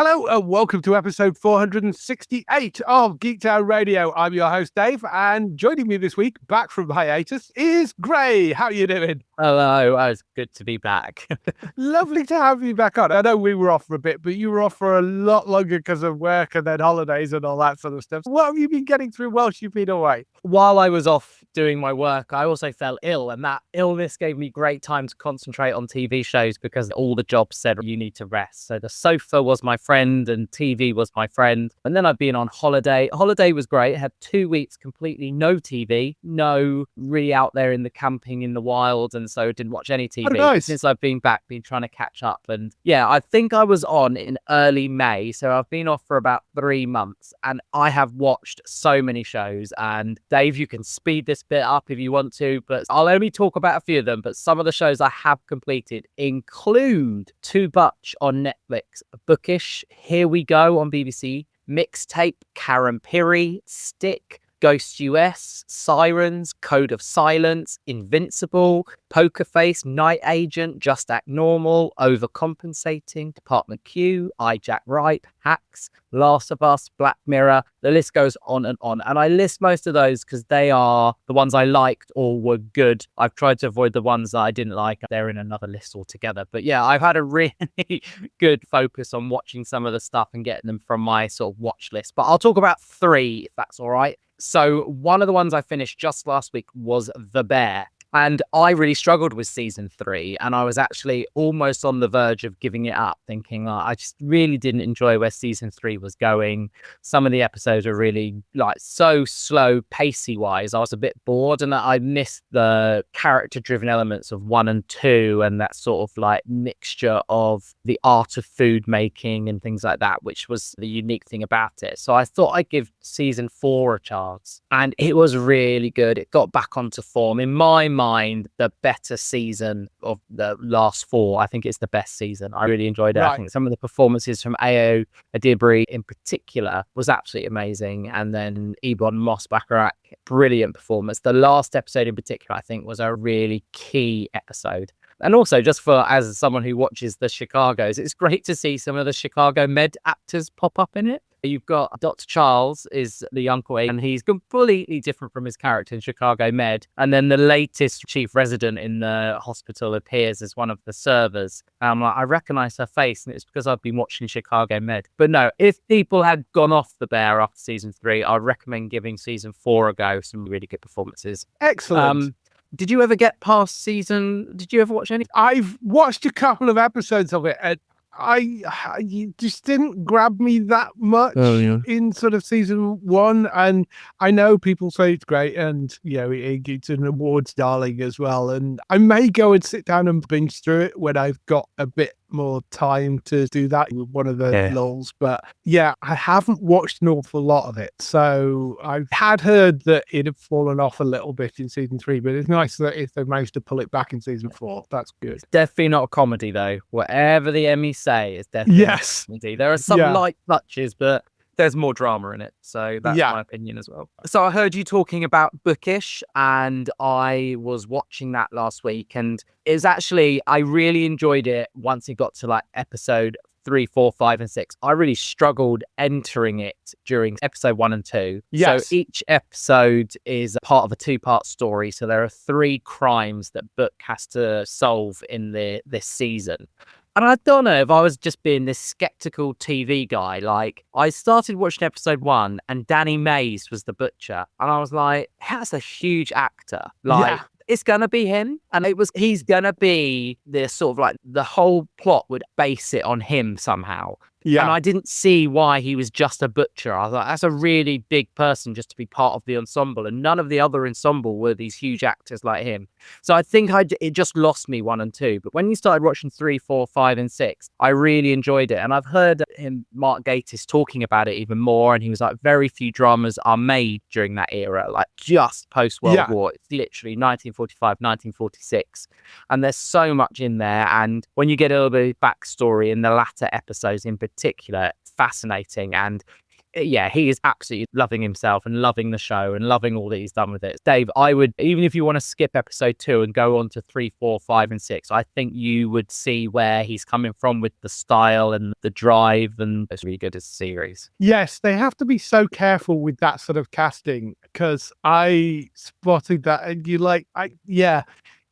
Hello and welcome to episode 468 of Geek Town Radio. I'm your host, Dave, and joining me this week, back from hiatus, is Gray. How are you doing? Hello, it's good to be back. Lovely to have you back on. I know we were off for a bit, but you were off for a lot longer because of work and then holidays and all that sort of stuff. What have you been getting through whilst you've been away? While I was off doing my work, I also fell ill, and that illness gave me great time to concentrate on TV shows because all the jobs said you need to rest. So the sofa was my friend and TV was my friend. And then I've been on holiday. Holiday was great. I had 2 weeks completely no TV, no really out there in the camping in the wild, and so didn't watch any TV. Oh, nice. Since I've been back, been trying to catch up. And yeah, I think I was on in early May, so I've been off for about 3 months, and I have watched so many shows. And Dave, you can speed this bit up if you want to, but I'll only talk about a few of them. But some of the shows I have completed include Too Much on Netflix, Bookish, Here We Go on BBC, Mixtape, Karen Piri, Stick, Ghost US, Sirens, Code of Silence, Invincible, Poker Face, Night Agent, Just Act Normal, Overcompensating, Department Q, I Jack Wright, Hacks, Last of Us, Black Mirror. The list goes on. And I list most of those because they are the ones I liked or were good. I've tried to avoid the ones that I didn't like. They're in another list altogether. But yeah, I've had a really good focus on watching some of the stuff and getting them from my sort of watch list. But I'll talk about 3, if that's all right. So one of the ones I finished just last week was The Bear. And I really struggled with season 3, and I was actually almost on the verge of giving it up, thinking I just really didn't enjoy where season 3 was going. Some of the episodes are really so slow, pacey wise. I was a bit bored, and I missed the character driven elements of 1 and 2, and that sort of mixture of the art of food making and things like that, which was the unique thing about it. So I thought I'd give season 4 a chance, and it was really good. It got back onto form. In my mind, the better season of the last 4. I think it's the best season. I really enjoyed it. Right. I think some of the performances from Ayo Adibri in particular was absolutely amazing. And then Ebon Moss-Bacharach, brilliant performance. The last episode in particular, I think, was a really key episode. And also, just as someone who watches the Chicagos, it's great to see some of the Chicago Med actors pop up in it. You've got Dr. Charles is the uncle, and he's completely different from his character in Chicago Med. And then the latest chief resident in the hospital appears as one of the servers. And I'm like, I recognize her face, and it's because I've been watching Chicago Med. But no, if people had gone off The Bear after season 3, I'd recommend giving season 4 a go. Some really good performances. Excellent. Did you ever get past season? Did you ever watch any? I've watched a couple of episodes of it, and you just didn't grab me that much in sort of season 1. And I know people say it's great, and it's an awards darling as well. And I may go and sit down and binge through it when I've got a bit more time to do that with one of the lulls. But yeah, I haven't watched an awful lot of it. So I had heard that it had fallen off a little bit in season 3, but it's nice that if they managed to pull it back in season 4, that's good. It's definitely not a comedy though. Whatever the Emmys say, it's definitely not a comedy. There are some light touches, but there's more drama in it. So that's my opinion as well. So I heard you talking about Bookish, and I was watching that last week, and it was actually, I really enjoyed it once it got to episode 3, 4, 5, and 6. I really struggled entering it during episode 1 and 2. Yes. So each episode is part of a 2-part story. So there are 3 crimes that Book has to solve in this season. And I don't know if I was just being this skeptical TV guy. I started watching episode 1, and Danny Mays was the butcher. And I was like, that's a huge actor. It's going to be him. And he's going to be the sort of the whole plot would base it on him somehow. Yeah. And I didn't see why he was just a butcher. I thought that's a really big person just to be part of the ensemble. And none of the other ensemble were these huge actors like him. So I think it just lost me 1 and 2. But when you started watching 3, 4, 5, and 6, I really enjoyed it. And I've heard Mark Gatiss talking about it even more. And he was like, very few dramas are made during that era, just post-World War. It's literally 1945, 1946. And there's so much in there. And when you get a little bit of backstory in the latter episodes in particular, it's fascinating. And yeah, he is absolutely loving himself and loving the show and loving all that he's done with it. Dave, I would, even if you want to skip episode 2 and go on to 3, 4, 5, and 6, I think you would see where he's coming from with the style and the drive, and it's really good as a series. Yes, they have to be so careful with that sort of casting, because I spotted that, and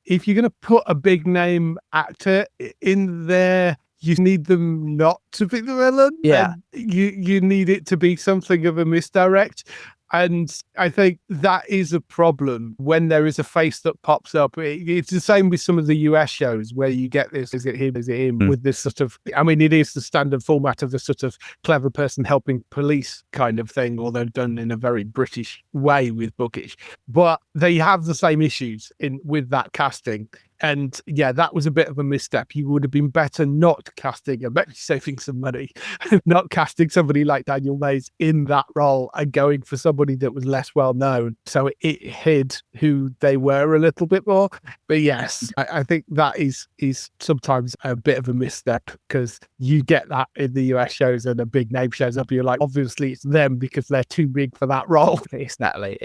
if you're going to put a big name actor in there, you need them not to be the villain. Yeah. And you need it to be something of a misdirect. And I think that is a problem when there is a face that pops up. It's the same with some of the US shows where you get this, is it him, with this sort of, I mean, it is the standard format of the sort of clever person helping police kind of thing, although done in a very British way with Bookish. But they have the same issues with that casting. And yeah, that was a bit of a misstep. You would have been better not casting, and maybe saving some money, not casting somebody like Daniel Mays in that role and going for somebody that was less well known. So it hid who they were a little bit more. But yes, I think that is sometimes a bit of a misstep, because you get that in the US shows and a big name shows up. You're like, obviously it's them because they're too big for that role. Exactly.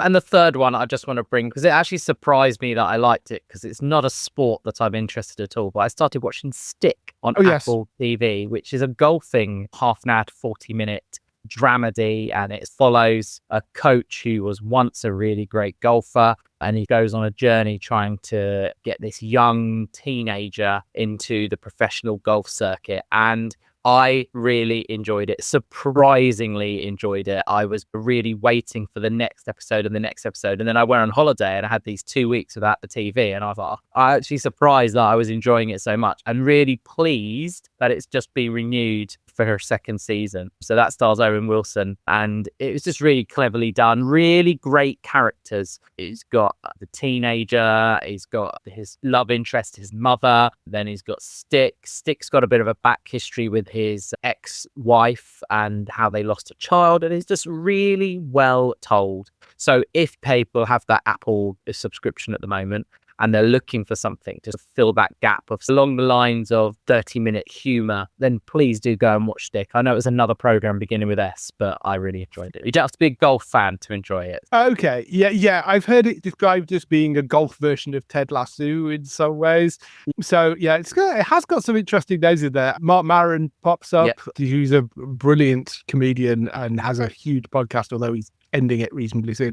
And the third one I just want to bring, because it actually surprised me that I liked it, because it's not a sport that I'm interested at all. But I started watching Stick on Apple TV, which is a golfing half an hour to 40-minute dramedy, and it follows a coach who was once a really great golfer, and he goes on a journey trying to get this young teenager into the professional golf circuit. And I really enjoyed it, surprisingly enjoyed it. I was really waiting for the next episode and the next episode. And then I went on holiday and I had these 2 weeks without the TV. And I thought, I'm actually surprised that I was enjoying it so much, and really pleased that it's just been renewed for her second season. So that stars Owen Wilson, and it was just really cleverly done. Really great characters. He's got the teenager, he's got his love interest, his mother, then he's got Stick. Stick's got a bit of a back history with his ex-wife and how they lost a child, and it's just really well told. So if people have that Apple subscription at the moment and they're looking for something to fill that gap of along the lines of 30-minute humor, then please do go and watch Stick. I know it was another program beginning with S, but I really enjoyed it. You don't have to be a golf fan to enjoy it. Okay. Yeah. I've heard it described as being a golf version of Ted Lasso in some ways. So yeah, it has got some interesting names in there. Mark Maron pops up, who's a brilliant comedian and has a huge podcast, although he's ending it reasonably soon.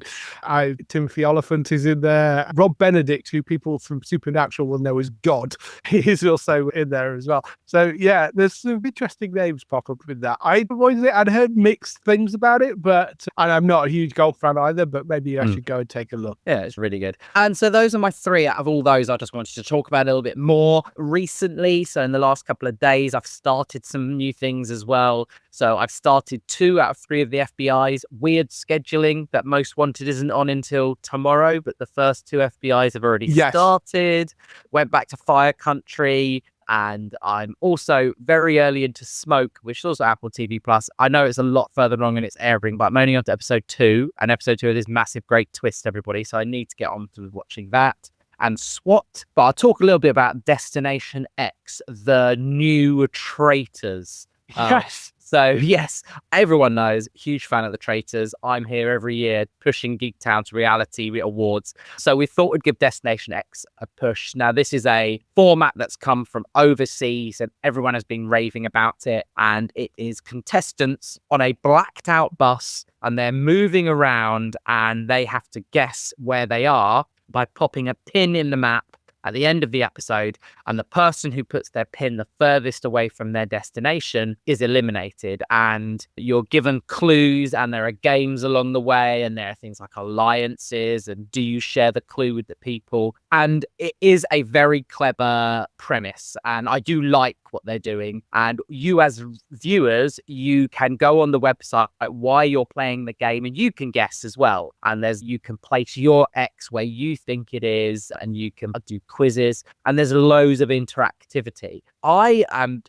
Timothy Oliphant is in there. Rob Benedict, who people from Supernatural will know as God, he is also in there as well. So yeah, there's some interesting names pop up with that. I avoided it. I'd heard mixed things about it, and I'm not a huge golf fan either, but maybe I should go and take a look. Yeah, it's really good. And so those are my 3. Out of all those, I just wanted to talk about a little bit more recently. So in the last couple of days, I've started some new things as well. So I've started 2 out of 3 of the FBI's weird scheduling that Most Wanted isn't on until tomorrow, but the first 2 FBI's have already started. Went back to Fire Country, and I'm also very early into Smoke, which is also Apple TV Plus. I know it's a lot further along in its airing, but I'm only on to episode 2, and episode 2 of this massive, great twist, everybody. So I need to get on to watching that. And SWAT, but I'll talk a little bit about Destination X, the new Traitors. Yes. So yes, everyone knows, huge fan of the Traitors. I'm here every year pushing Geektown to reality awards. So we thought we'd give Destination X a push. Now, this is a format that's come from overseas and everyone has been raving about it. And it is contestants on a blacked out bus, and they're moving around and they have to guess where they are by popping a pin in the map at the end of the episode, and the person who puts their pin the furthest away from their destination is eliminated. And you're given clues, and there are games along the way, and there are things like alliances and do you share the clue with the people. And it is a very clever premise, and I do like what they're doing. And you as viewers, you can go on the website why you're playing the game, and you can guess as well. And you can place your X where you think it is, and you can do quizzes, and there's loads of interactivity. I am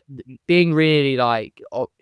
being really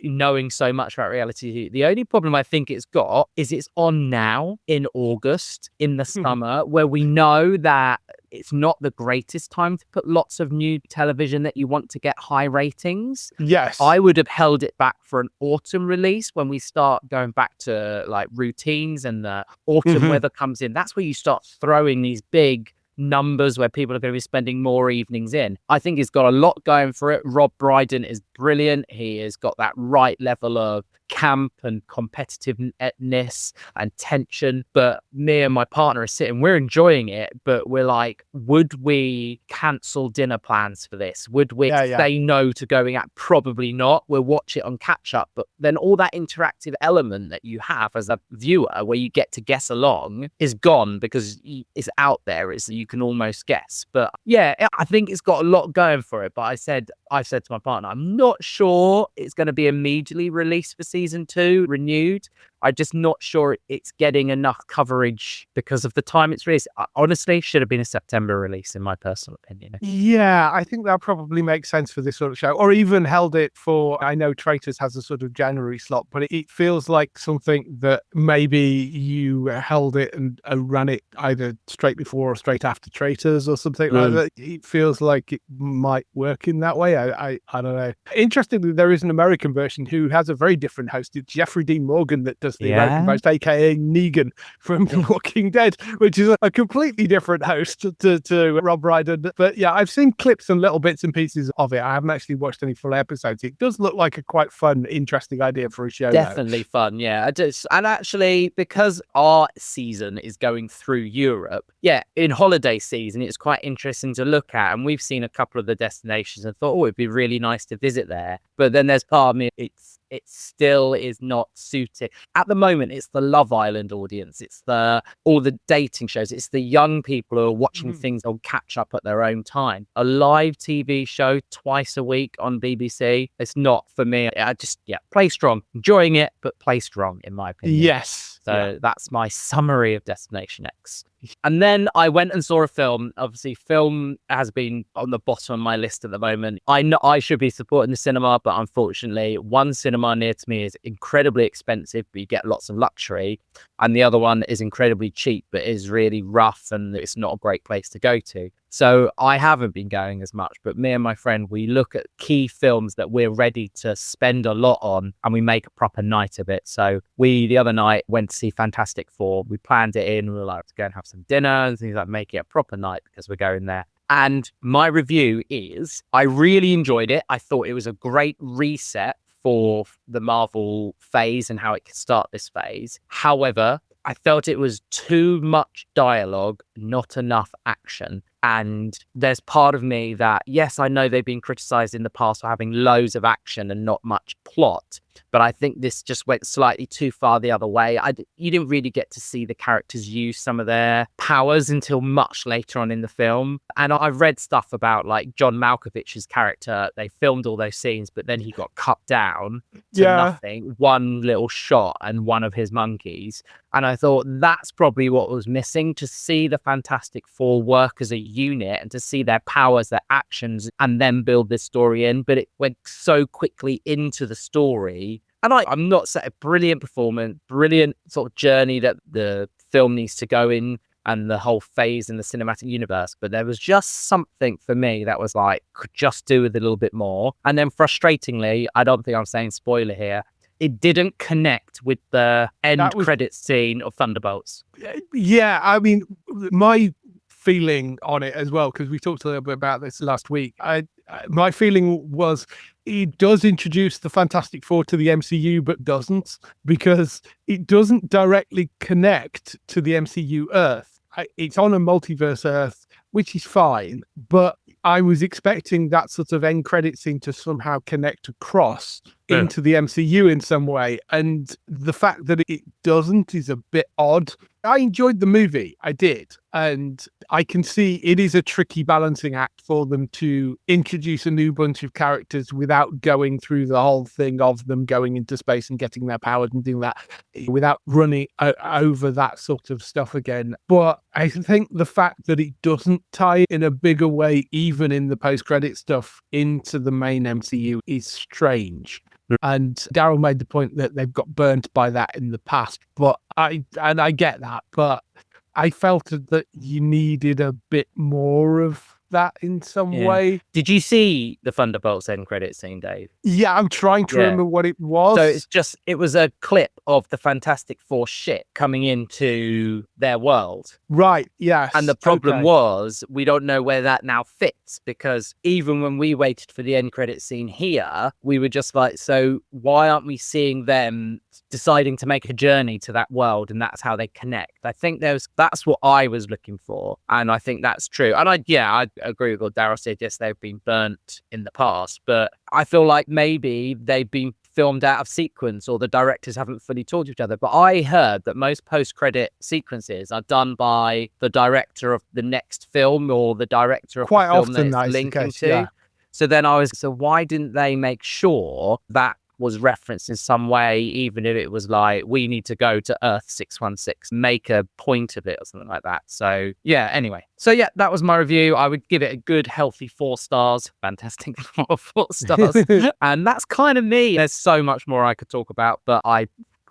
knowing so much about reality. The only problem I think it's got is it's on now in August in the summer, where we know that it's not the greatest time to put lots of new television that you want to get high ratings. Yes. I would have held it back for an autumn release when we start going back to like routines and the autumn weather comes in. That's where you start throwing these big numbers where people are going to be spending more evenings in. I think he's got a lot going for it. Rob Brydon is brilliant. He has got that right level of camp and competitiveness and tension. But me and my partner are sitting, we're enjoying it, but we're like, would we cancel dinner plans for this? Would we say no to going out? Probably not. We'll watch it on catch up. But then all that interactive element that you have as a viewer where you get to guess along is gone because it's out there. You can almost guess. But yeah, I think it's got a lot going for it. But I said to my partner, I'm not sure it's going to be immediately released for season 2, renewed. I'm just not sure it's getting enough coverage because of the time it's released. Honestly, should have been a September release, in my personal opinion. Yeah, I think that probably makes sense for this sort of show, or even held it for, I know Traitors has a sort of January slot, but it feels like something that maybe you held it and ran it either straight before or straight after Traitors or something like that. It feels like it might work in that way. I don't know. Interestingly, there is an American version who has a very different host. It's Jeffrey Dean Morgan that does the American host, aka Negan from The Walking Dead, which is a completely different host to Rob Brydon. But yeah, I've seen clips and little bits and pieces of it. I haven't actually watched any full episodes. It does look like a quite fun, interesting idea for a show. Definitely fun, yeah. And actually, because our season is going through Europe, in holiday season, it's quite interesting to look at. And we've seen a couple of the destinations and thought, it'd be really nice to visit there. But then there's part of me, it still is not suited. At the moment, it's the Love Island audience. It's all the dating shows. It's the young people who are watching things on catch up at their own time. A live TV show twice a week on BBC, it's not for me. I just, play strong. Enjoying it, but play strong, in my opinion. Yes. So that's my summary of Destination X. And then I went and saw a film. Obviously, film has been on the bottom of my list at the moment. I know I should be supporting the cinema, but unfortunately, one cinema near to me is incredibly expensive, but you get lots of luxury. And the other one is incredibly cheap, but is really rough and it's not a great place to go to. So I haven't been going as much, but me and my friend, we look at key films that we're ready to spend a lot on and we make a proper night of it. So we, the other night, went to see Fantastic Four. We planned it in. We were like, to go and have some dinner and things like make it a proper night because we're going there. And my review is, I really enjoyed it. I thought it was a great reset for the Marvel phase and how it could start this phase. However, I felt it was too much dialogue, not enough action. And there's part of me that, yes, I know they've been criticized in the past for having loads of action and not much plot, but I think this just went slightly too far the other way. You didn't really get to see the characters use some of their powers until much later on in the film. And I've read stuff about like John Malkovich's character. They filmed all those scenes, but then he got cut down to nothing, one little shot and one of his monkeys. And I thought that's probably what was missing, to see the Fantastic Four work as a unit and to see their powers, their actions, and then build this story in. But it went so quickly into the story. And I'm not saying a brilliant performance, brilliant sort of journey that the film needs to go in and the whole phase in the cinematic universe. But there was just something for me that was like, could just do with a little bit more. And then frustratingly, I don't think I'm saying spoiler here, it didn't connect with the end credits scene of Thunderbolts. Yeah, I mean, my feeling on it as well, because we talked a little bit about this last week. My feeling was it does introduce the Fantastic Four to the MCU, but doesn't, because it doesn't directly connect to the MCU Earth. It's on a multiverse Earth, which is fine, but I was expecting that sort of end credit scene to somehow connect across into the MCU in some way. And the fact that it doesn't is a bit odd. I enjoyed the movie. I did. And I can see it is a tricky balancing act for them to introduce a new bunch of characters without going through the whole thing of them going into space and getting their powers and doing that, without running over that sort of stuff again. But I think the fact that it doesn't tie in a bigger way, even in the post-credit stuff, into the main MCU is strange. And Daryl made the point that they've got burnt by that in the past, but I get that, but I felt that you needed a bit more of that in some way. Did you see the Thunderbolts end credit scene, Dave? Yeah, I'm trying to remember what it was. So it was a clip of the Fantastic Four ship coming into their world. Right, yes. And the problem was, we don't know where that now fits, because even when we waited for the end credit scene here, we were just like, so why aren't we seeing them deciding to make a journey to that world, and that's how they connect? I think that's what I was looking for, and I think that's true. And I agree with what Daryl said. Yes, they've been burnt in the past, but I feel like maybe they've been filmed out of sequence, or the directors haven't fully talked to each other. But I heard that most post-credit sequences are done by the director of the next film, or the director of quite the film often that it's linking to. Yeah. So why didn't they make sure that was referenced in some way, even if it was like, we need to go to Earth 616, make a point of it or something like that. So yeah, anyway. So yeah, that was my review. I would give it a good, healthy 4 stars. Fantastic 4 stars. And that's kind of me. There's so much more I could talk about, but I'm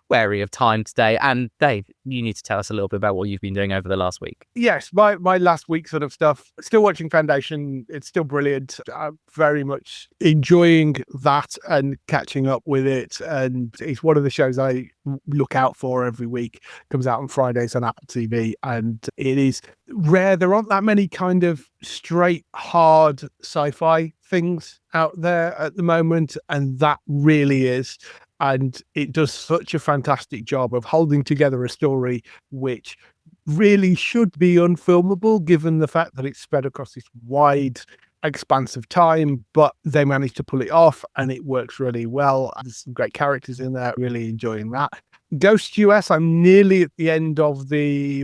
wary of time today. And Dave, you need to tell us a little bit about what you've been doing over the last week. Yes, my last week sort of stuff. Still watching Foundation. It's still brilliant. I'm very much enjoying that and catching up with it. And it's one of the shows I look out for every week. Comes out on Fridays on Apple TV. And it is rare. There aren't that many kind of straight, hard sci-fi things out there at the moment. And that really is. And it does such a fantastic job of holding together a story which really should be unfilmable, given the fact that it's spread across this wide expanse of time, but they managed to pull it off and it works really well. There's some great characters in there, really enjoying that. Ghost US, I'm nearly at the end of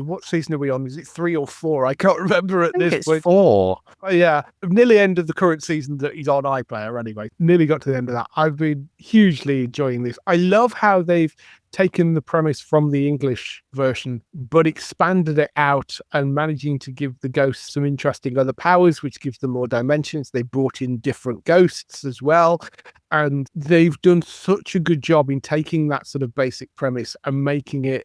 what season are we on? Is it 3 or 4? I can't remember at this point. It's 4. Oh, yeah, I'm nearly end of the current season that he's on iPlayer anyway. Nearly got to the end of that. I've been hugely enjoying this. I love how they've taken the premise from the English version, but expanded it out and managing to give the ghosts some interesting other powers, which gives them more dimensions. They brought in different ghosts as well. And they've done such a good job in taking that sort of basic premise and making it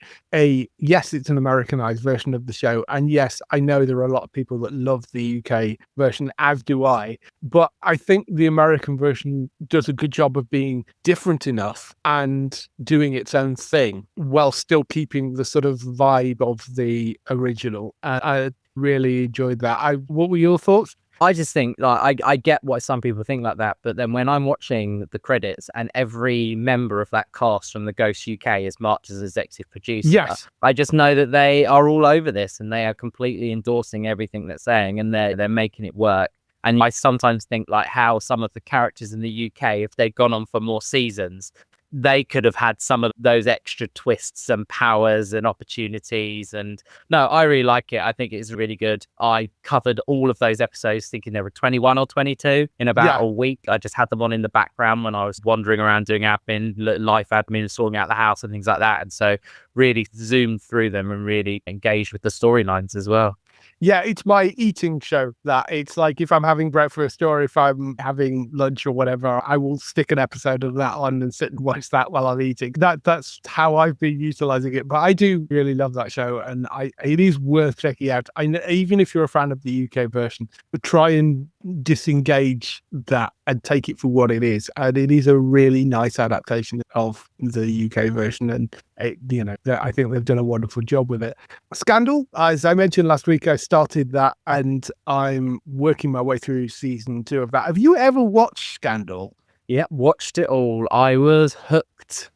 yes, it's an Americanized version of the show. And yes, I know there are a lot of people that love the UK version, as do I. But I think the American version does a good job of being different enough and doing its own thing while still keeping the sort of vibe of the original. I really enjoyed that. What were your thoughts? I just think, like, I get why some people think like that, but then when I'm watching the credits and every member of that cast from the Ghost UK is marked as executive producer, yes, I just know that they are all over this and they are completely endorsing everything they're saying, and they're making it work. And I sometimes think, like, how some of the characters in the UK, if they'd gone on for more seasons, they could have had some of those extra twists and powers and opportunities. And no, I really like it. I think it's really good. I covered all of those episodes thinking there were 21 or 22 in about a week. I just had them on in the background when I was wandering around doing admin, life admin, sorting out the house and things like that. And so really zoomed through them and really engaged with the storylines as well. Yeah, it's my eating show. That it's like if I'm having breakfast or if I'm having lunch or whatever, I will stick an episode of that on and sit and watch that while I'm eating. That's how I've been utilizing it. But I do really love that show, and it is worth checking out. Even if you're a fan of the UK version, but try and disengage that and take it for what it is. And it is a really nice adaptation of the UK version, and I think they've done a wonderful job with it. Scandal, as I mentioned last week, I started that and I'm working my way through season 2 of that. Have you ever watched Scandal? Yeah, watched it all. I was hooked.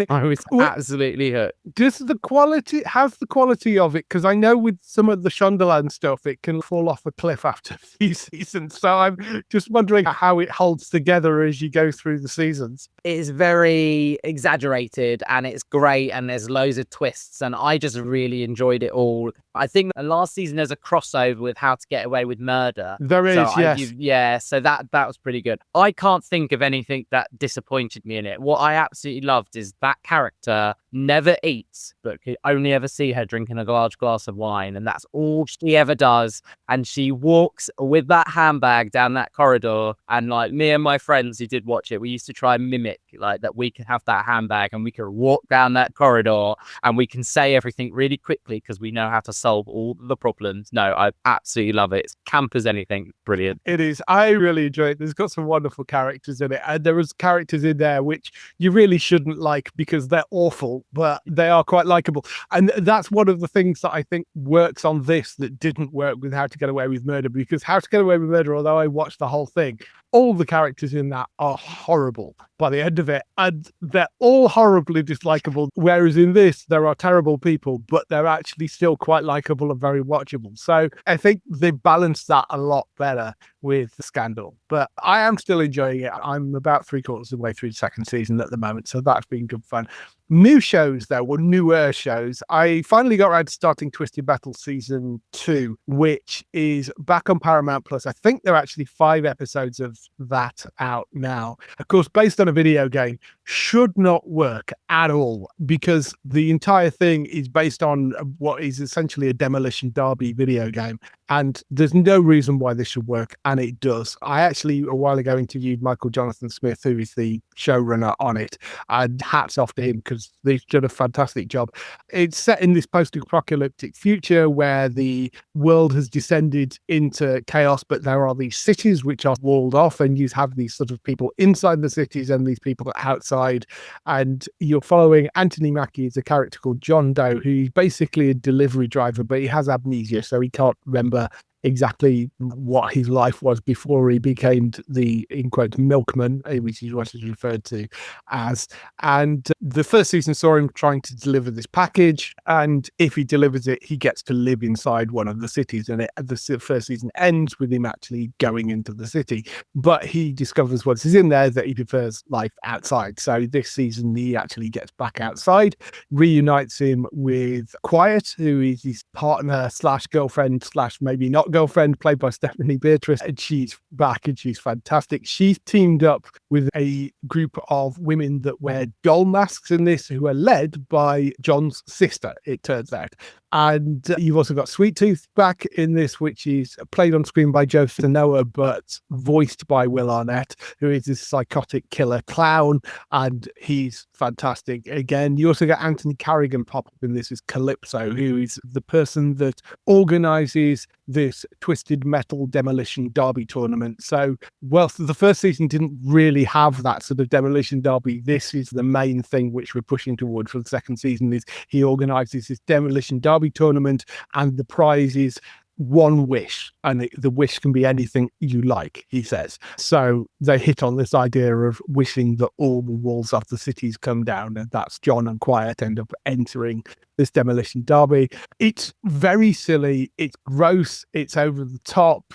I was absolutely hooked. Has the quality of it? Because I know with some of the Shondaland stuff, it can fall off a cliff after a few seasons. So I'm just wondering how it holds together as you go through the seasons. It is very exaggerated and it's great and there's loads of twists and I just really enjoyed it all. I think last season there's a crossover with How to Get Away with Murder. There is, yes. So that was pretty good. I can't think of anything that disappointed me in it. What I absolutely loved is is that character never eats, but could only ever see her drinking a large glass of wine, and that's all she ever does. And she walks with that handbag down that corridor, and like me and my friends who did watch it, we used to try and mimic like that we could have that handbag and we could walk down that corridor and we can say everything really quickly because we know how to solve all the problems. No, I absolutely love it. It's camp as anything. Brilliant. It is. I really enjoy it. There's got some wonderful characters in it, and there was characters in there which you really shouldn't like because they're awful, but they are quite likable. And that's one of the things that I think works on this that didn't work with How to Get Away with Murder, because How to Get Away with Murder, although I watched the whole thing, all the characters in that are horrible by the end of it, and they're all horribly dislikable. Whereas in this, there are terrible people, but they're actually still quite likable and very watchable. So I think they balanced that a lot better with the Scandal. But I am still enjoying it. I'm about 3/4 of the way through the second season at the moment, so that's been good fun. New shows, though, were newer shows. I finally got around to starting Twisted Metal Season 2, which is back on Paramount Plus. I think there are actually 5 episodes of that out now. Of course, based on a video game, should not work at all, because the entire thing is based on what is essentially a Demolition Derby video game. And there's no reason why this should work, and it does. I actually, a while ago, interviewed Michael Jonathan Smith, who is the showrunner on it, and hats off to him because they've done a fantastic job. It's set in this post-apocalyptic future where the world has descended into chaos, but there are these cities which are walled off, and you have these sort of people inside the cities and these people outside. And you're following Anthony Mackie as a character called John Doe, who's basically a delivery driver, but he has amnesia, so he can't remember exactly what his life was before he became the, in quotes, milkman, which is what he's referred to as. And the first season saw him trying to deliver this package, and if he delivers it, he gets to live inside one of the cities, and the first season ends with him actually going into the city. But he discovers once he's in there that he prefers life outside. So this season he actually gets back outside, reunites him with Quiet, who is his partner slash girlfriend slash maybe not girlfriend, played by Stephanie Beatrice, and she's back and she's fantastic. She's teamed up with a group of women that wear doll masks in this, who are led by John's sister, it turns out. And you've also got Sweet Tooth back in this, which is played on screen by Joe Sanoa, but voiced by Will Arnett, who is this psychotic killer clown, and he's fantastic. Again, you also get Anthony Carrigan pop up in this as Calypso, who is the person that organizes this Twisted Metal Demolition Derby tournament. So, well, the first season didn't really have that sort of Demolition Derby. This is the main thing which we're pushing toward for the second season, is he organizes this Demolition Derby tournament, and the prize is one wish, and the wish can be anything you like, he says. So they hit on this idea of wishing that all the walls of the cities come down, and that's John and Quiet end up entering this Demolition Derby. It's very silly, it's gross, it's over the top.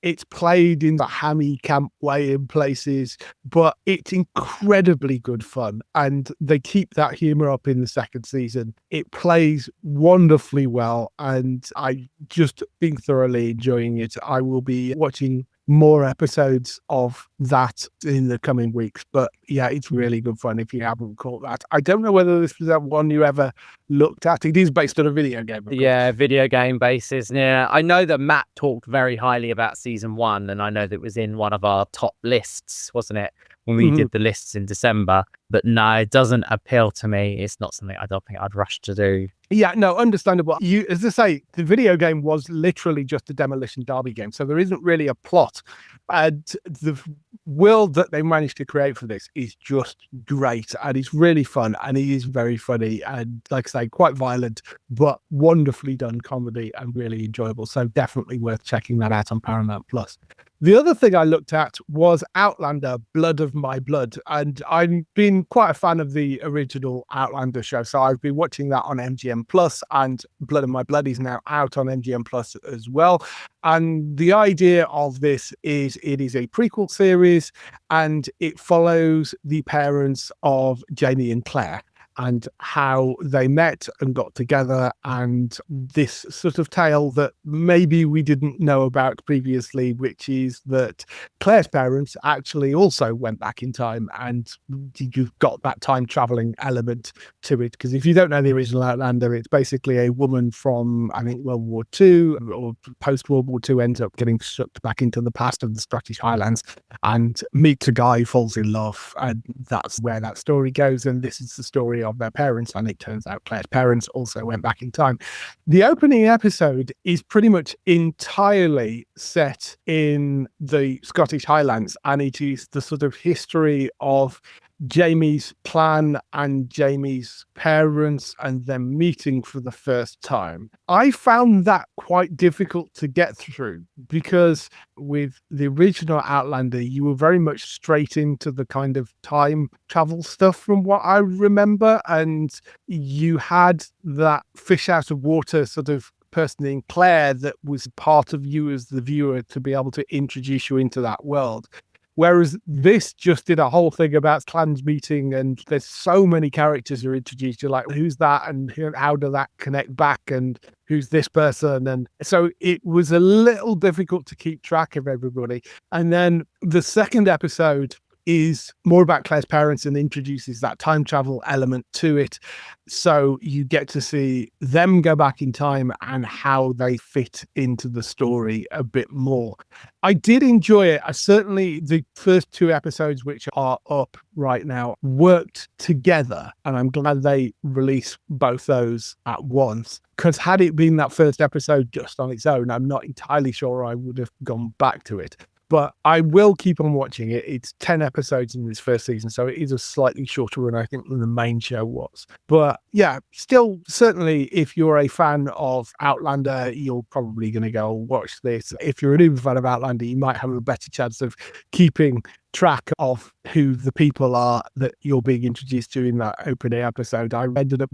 It's played in the hammy camp way in places, but it's incredibly good fun, and they keep that humor up in the second season. It plays wonderfully well, and I just been thoroughly enjoying it. I will be watching more episodes of that in the coming weeks, but yeah, it's really good fun if you haven't caught that. I don't know whether this was that one you ever looked at. It is based on a video game, yeah, video game basis. Yeah, I know that Matt talked very highly about season 1, and I know that it was in one of our top lists, wasn't it, when we did the lists in December? But no, it doesn't appeal to me. It's not something I don't think I'd rush to do. Yeah, no, understandable. You, as I say, the video game was literally just a Demolition Derby game, so there isn't really a plot. And the world that they managed to create for this is just great, and it's really fun, and it is very funny, and like I say, quite violent, but wonderfully done comedy and really enjoyable. So definitely worth checking that out on Paramount Plus. The other thing I looked at was Outlander, Blood of My Blood. And I've been quite a fan of the original Outlander show. So I've been watching that on MGM Plus, and Blood of My Blood is now out on MGM Plus as well. And the idea of this is it is a prequel series, and it follows the parents of Jamie and Claire. and how they met and got together, and this sort of tale that maybe we didn't know about previously, which is that Claire's parents actually also went back in time, and you've got that time traveling element to it. Because if you don't know the original Outlander, it's basically a woman from, I think, World War II or post World War II ends up getting sucked back into the past of the Scottish Highlands and meets a guy, falls in love, and that's where that story goes. And this is the story of their parents, and it turns out Claire's parents also went back in time. The opening episode is pretty much entirely set in the Scottish Highlands, and it is the sort of history of Jamie's plan and Jamie's parents and them meeting for the first time. I found that quite difficult to get through because with the original Outlander, you were very much straight into the kind of time travel stuff from what I remember. And you had that fish out of water sort of person in Claire that was part of you as the viewer to be able to introduce you into that world. Whereas this just did a whole thing about clans meeting, and there's so many characters are introduced. You're like, who's that? And how does that connect back? And who's this person? And so it was a little difficult to keep track of everybody. And then the second episode is more about Claire's parents and introduces that time travel element to it. So you get to see them go back in time and how they fit into the story a bit more. I did enjoy it. Certainly the first two episodes, which are up right now, worked together. And I'm glad they released both those at once. Because had it been that first episode just on its own, I'm not entirely sure I would have gone back to it. But I will keep on watching it. It's 10 episodes in this first season, so it is a slightly shorter run, I think, than the main show was. But yeah, still, certainly, if you're a fan of Outlander, you're probably going to go watch this. If you're an uber fan of Outlander, you might have a better chance of keeping track of who the people are that you're being introduced to in that opening episode. I ended up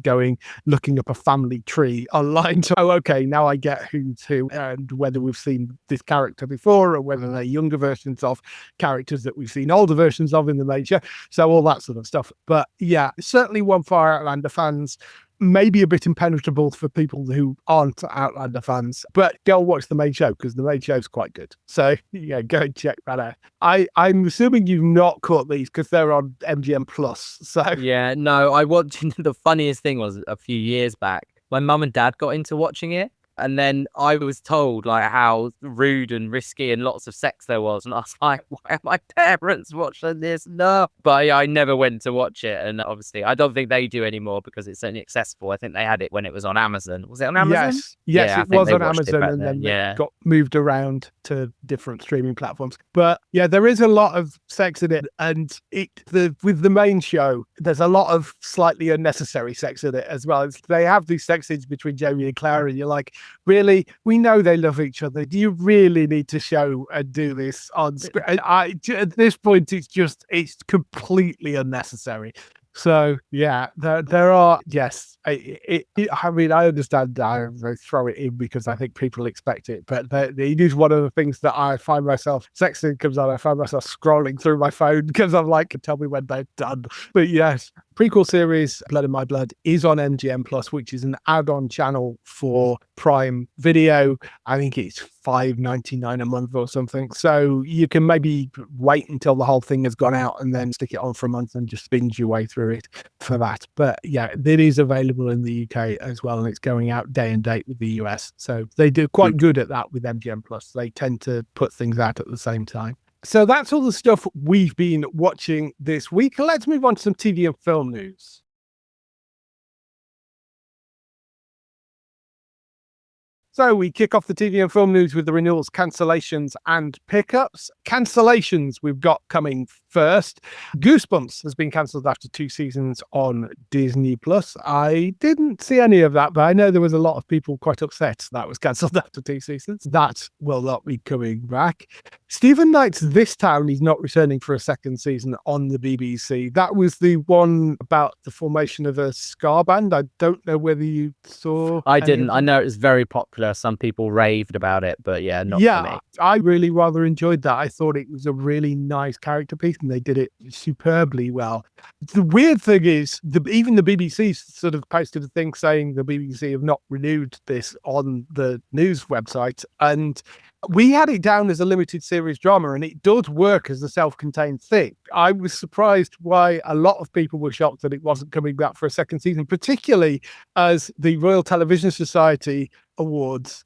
looking up a family tree online. So, okay, now I get who's who and whether we've seen this character before or whether they're younger versions of characters that we've seen older versions of in the main show. So all that sort of stuff. But yeah, certainly one for Outlander fans. Maybe a bit impenetrable for people who aren't Outlander fans, but go watch the main show because the main show's quite good. So yeah, go and check that out. I'm assuming you've not caught these because they're on MGM Plus. So yeah, no, I watched. The funniest thing was a few years back, my mum and dad got into watching it. And then I was told like how rude and risky and lots of sex there was. And I was like, why are my parents watching this? No. But yeah, I never went to watch it. And obviously, I don't think they do anymore because it's only accessible. I think they had it when it was on Amazon. Was it on Amazon? Yes, yeah, it was on Amazon and then it got moved around to different streaming platforms. But yeah, there is a lot of sex in it. And with the main show, there's a lot of slightly unnecessary sex in it as well. They have these sex scenes between Jamie and Claire and you're like, really? We know they love each other. Do you really need to show and do this on screen? At this point, it's completely unnecessary. So yeah, there are, yes. I mean, I understand they throw it in because I think people expect it, but it is one of the things that I find myself, sex scene comes on, I find myself scrolling through my phone because I'm like, tell me when they're done. But yes, prequel series Blood in My Blood is on MGM Plus, which is an add-on channel for Prime Video. I think it's $5.99 a month or something. So you can maybe wait until the whole thing has gone out and then stick it on for a month and just binge your way through it for that. But yeah, it is available in the UK as well, and it's going out day and date with the US. So they do quite good at that with MGM Plus. They tend to put things out at the same time. So that's all the stuff we've been watching this week. Let's move on to some TV and film news. So we kick off the TV and film news with the renewals, cancellations and pickups. Cancellations we've got coming first. Goosebumps has been cancelled after 2 seasons on Disney Plus. I didn't see any of that, but I know there was a lot of people quite upset that was cancelled after 2 seasons. That will not be coming back. Stephen Knight's This Town is not returning for a second season on the BBC. That was the one about the formation of a ska band. I don't know whether you saw. I didn't. I know it was very popular popular. Some people raved about it, but yeah, not for me. I really rather enjoyed that. I thought it was a really nice character piece and they did it superbly well. The weird thing is, even the BBC sort of posted a thing saying the BBC have not renewed this on the news website. And we had it down as a limited series drama, and it does work as a self-contained thing. I was surprised why a lot of people were shocked that it wasn't coming back for a second season, particularly as the Royal Television Society Awards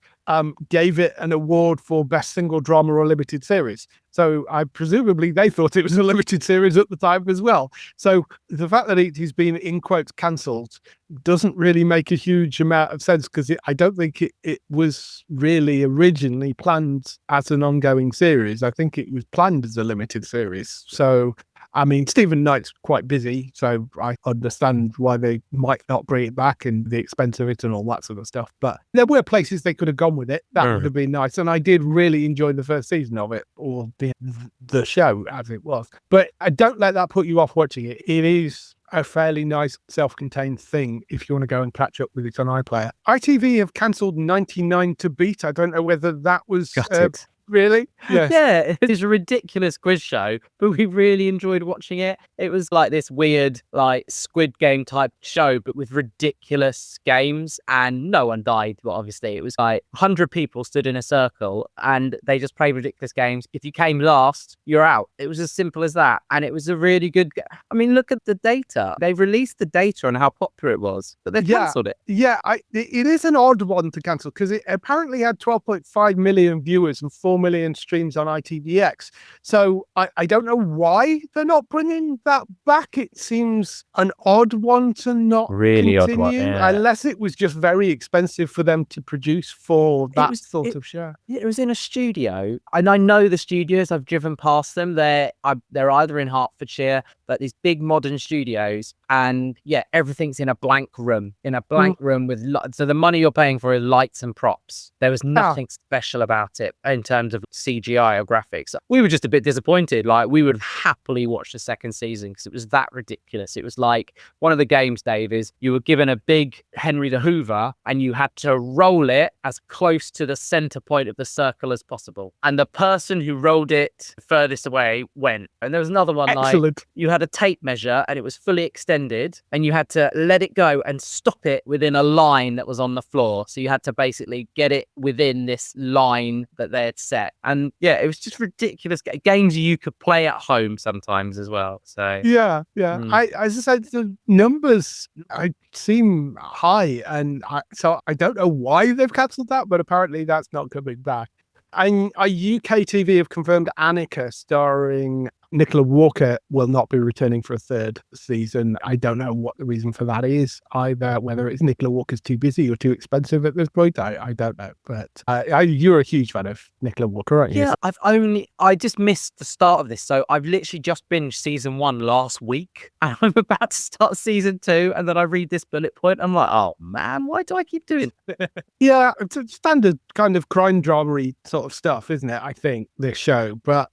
gave it an award for best single drama or limited series. So I presumably they thought it was a limited series at the time as well. So the fact that it has been in quotes cancelled doesn't really make a huge amount of sense, because I don't think it was really originally planned as an ongoing series. I think it was planned as a limited series. So I mean, Stephen Knight's quite busy, so I understand why they might not bring it back and the expense of it and all that sort of stuff. But there were places they could have gone with it. That would have been nice. And I did really enjoy the first season of it, or the show as it was. But don't let that put you off watching it. It is a fairly nice self-contained thing if you want to go and catch up with it on iPlayer. ITV have cancelled 99 to Beat. I don't know whether that was... Really? Yes. Yeah, it's a ridiculous quiz show, but we really enjoyed watching it. It was like this weird, like Squid Game type show, but with ridiculous games, and no one died. But obviously, it was like 100 people stood in a circle and they just played ridiculous games. If you came last, you're out. It was as simple as that. And it was a really good. I mean, look at the data. They released the data on how popular it was, but they cancelled it. Yeah, it is an odd one to cancel, because it apparently had 12.5 million viewers and 4 million streams on ITVX. So I don't know why they're not bringing that back. It seems an odd one to not really continue, odd one, yeah. Unless it was just very expensive for them to produce for that sort of show. It was in a studio, and I know the studios. I've driven past them. They're either in Hertfordshire, but these big modern studios, and yeah, everything's in a blank room. Room with so the money you're paying for is lights and props. There was nothing special about it in terms of CGI or graphics. We were just a bit disappointed. Like, we would happily watch the second season because it was that ridiculous. It was like one of the games, Dave, is you were given a big Henry the Hoover and you had to roll it as close to the center point of the circle as possible. And the person who rolled it furthest away went. And there was another one. Excellent. Like, you had a tape measure and it was fully extended and you had to let it go and stop it within a line that was on the floor. So you had to basically get it within this line that they had set. And yeah, it was just ridiculous. Games you could play at home sometimes as well. So yeah. As I said, the numbers seem high, and so I don't know why they've cancelled that, but apparently that's not coming back. And UK TV have confirmed Annika, starring Nicola Walker, will not be returning for a third season. I don't know what the reason for that is either, whether it's Nicola Walker's too busy or too expensive at this point. I don't know. But you're a huge fan of Nicola Walker, aren't you? Yeah, I just missed the start of this. So I've literally just binged season 1 last week and I'm about to start season 2. And then I read this bullet point. I'm like, oh man, why do I keep doing it? Yeah, it's a standard kind of crime drama-y sort of stuff, isn't it? I think, this show. But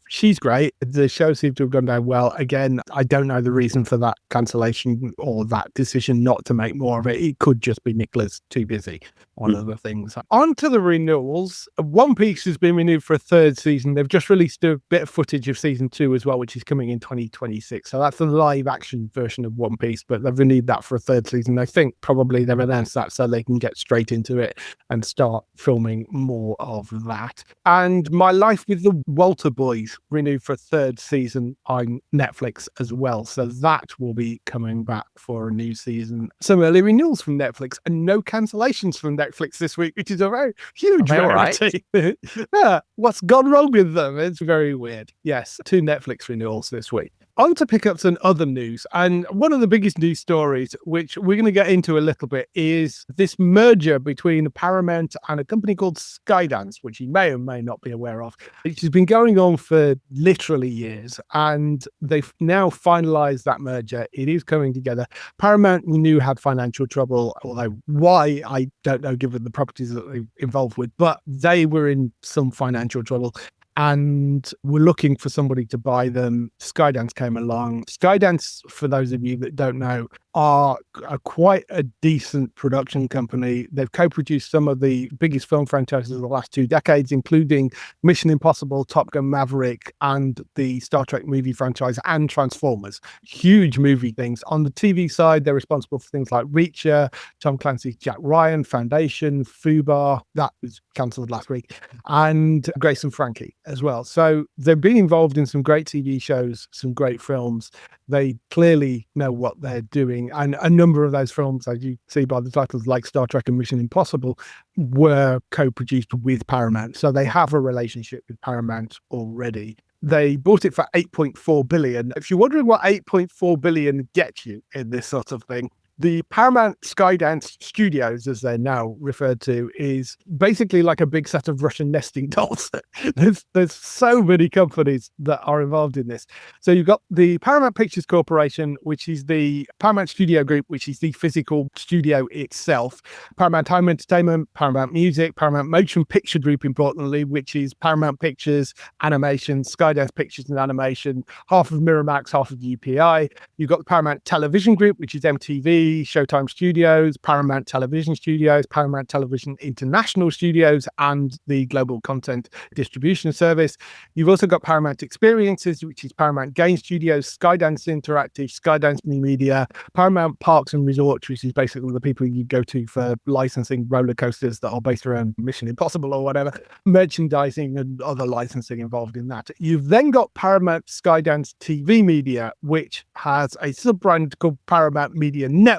she's great. The show seems to have gone down well. Again, I don't know the reason for that cancellation or that decision not to make more of it. It could just be Nicola's too busy on other things. On to the renewals. One Piece has been renewed for a third season. They've just released a bit of footage of season 2 as well, which is coming in 2026. So that's the live action version of One Piece, but they've renewed that for a third season. I think probably they've announced that so they can get straight into it and start filming more of that. And My Life with the Walter Boys renewed for a third season on Netflix as well. So that will be coming back for a new season. Some early renewals from Netflix and no cancellations from Netflix this week, which is a very huge rarity. Right? Yeah, what's gone wrong with them? It's very weird. Yes, 2 Netflix renewals this week. On to pick up some other news. And one of the biggest news stories, which we're going to get into a little bit, is this merger between Paramount and a company called Skydance, which you may or may not be aware of. It has been going on for literally years, and they've now finalized that merger. It is coming together. Paramount, we knew, had financial trouble, although why, I don't know, given the properties that they're involved with, but they were in some financial trouble and were looking for somebody to buy them. Skydance came along. Skydance, for those of you that don't know, are quite a decent production company. They've co-produced some of the biggest film franchises of the last 2 decades, including Mission Impossible, Top Gun Maverick, and the Star Trek movie franchise, and Transformers. Huge movie things. On the TV side, they're responsible for things like Reacher, Tom Clancy's Jack Ryan, Foundation, Fubar, that was cancelled last week, and Grace and Frankie as well. So they've been involved in some great TV shows, some great films. They clearly know what they're doing. And a number of those films, as you see by the titles, like Star Trek and Mission Impossible, were co-produced with Paramount. So they have a relationship with Paramount already. They bought it for $8.4 billion. If you're wondering what $8.4 billion gets you in this sort of thing, the Paramount Skydance Studios, as they're now referred to, is basically like a big set of Russian nesting dolls. There's so many companies that are involved in this. So you've got the Paramount Pictures Corporation, which is the Paramount Studio Group, which is the physical studio itself. Paramount Home Entertainment, Paramount Music, Paramount Motion Picture Group, importantly, which is Paramount Pictures, Animation, Skydance Pictures and Animation, half of Miramax, half of UPI. You've got the Paramount Television Group, which is MTV, Showtime Studios, Paramount Television Studios, Paramount Television International Studios, and the Global Content Distribution Service. You've also got Paramount Experiences, which is Paramount Game Studios, Skydance Interactive, Skydance New Media, Paramount Parks and Resorts, which is basically the people you go to for licensing roller coasters that are based around Mission Impossible or whatever, merchandising and other licensing involved in that. You've then got Paramount Skydance TV Media, which has a sub-brand called Paramount Media Networks,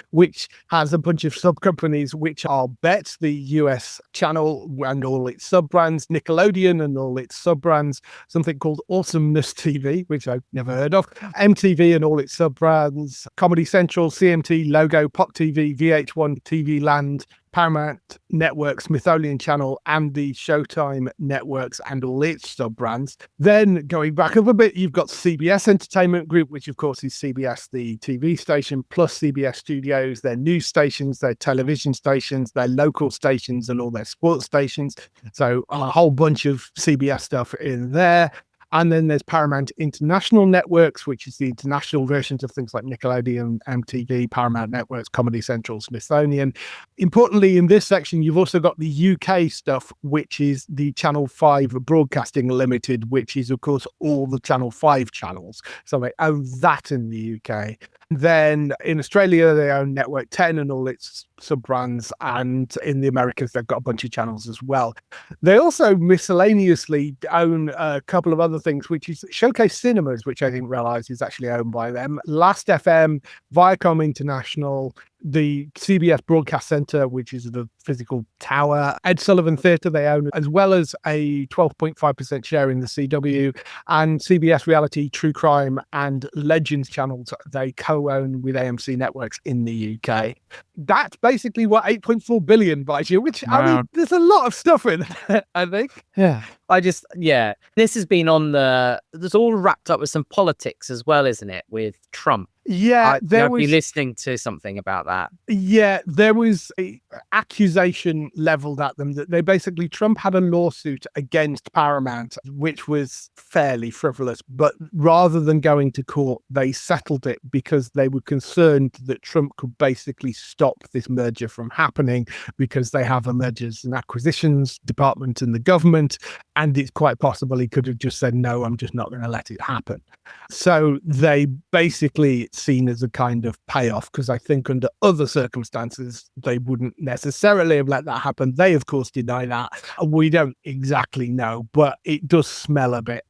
which has a bunch of sub-companies, which are BET, the US channel and all its sub-brands, Nickelodeon and all its sub-brands, something called Awesomeness TV, which I've never heard of, MTV and all its sub-brands, Comedy Central, CMT, Logo, Pop TV, VH1, TV Land, Paramount Network, Smithsonian Channel, and the Showtime Networks and all its sub-brands. Then going back up a bit, you've got CBS Entertainment Group, which of course is CBS, the TV station, plus CBS Studios, their news stations, their television stations, their local stations, and all their sports stations. So a whole bunch of CBS stuff in there. And then there's Paramount International Networks, which is the international versions of things like Nickelodeon, MTV, Paramount Networks, Comedy Central, Smithsonian. Importantly, in this section, you've also got the UK stuff, which is the Channel 5 Broadcasting Limited, which is, of course, all the Channel 5 channels. So they own that in the UK. Then in Australia, they own Network 10 and all its sub-brands. And in the Americas, they've got a bunch of channels as well. They also miscellaneously own a couple of other things, which is Showcase Cinemas, which I didn't realize is actually owned by them, Last FM, Viacom International, the CBS Broadcast Centre, which is the physical tower, Ed Sullivan Theatre they own, as well as a 12.5% share in the CW, and CBS Reality, True Crime, and Legends channels they co-own with AMC Networks in the UK. That's basically what 8.4 billion buys you, which, I mean, there's a lot of stuff in there, I think. Yeah. This has been it's all wrapped up with some politics as well, isn't it? With Trump. Yeah, I'd be listening to something about that. Yeah, there was an accusation leveled at them that Trump had a lawsuit against Paramount, which was fairly frivolous, but rather than going to court, they settled it because they were concerned that Trump could basically stop this merger from happening because they have a mergers and acquisitions department in the government, and it's quite possible he could have just said, no, I'm just not going to let it happen. So they basically, it's seen as a kind of payoff, because I think under other circumstances, they wouldn't necessarily have let that happen. They, of course, deny that. We don't exactly know, but it does smell a bit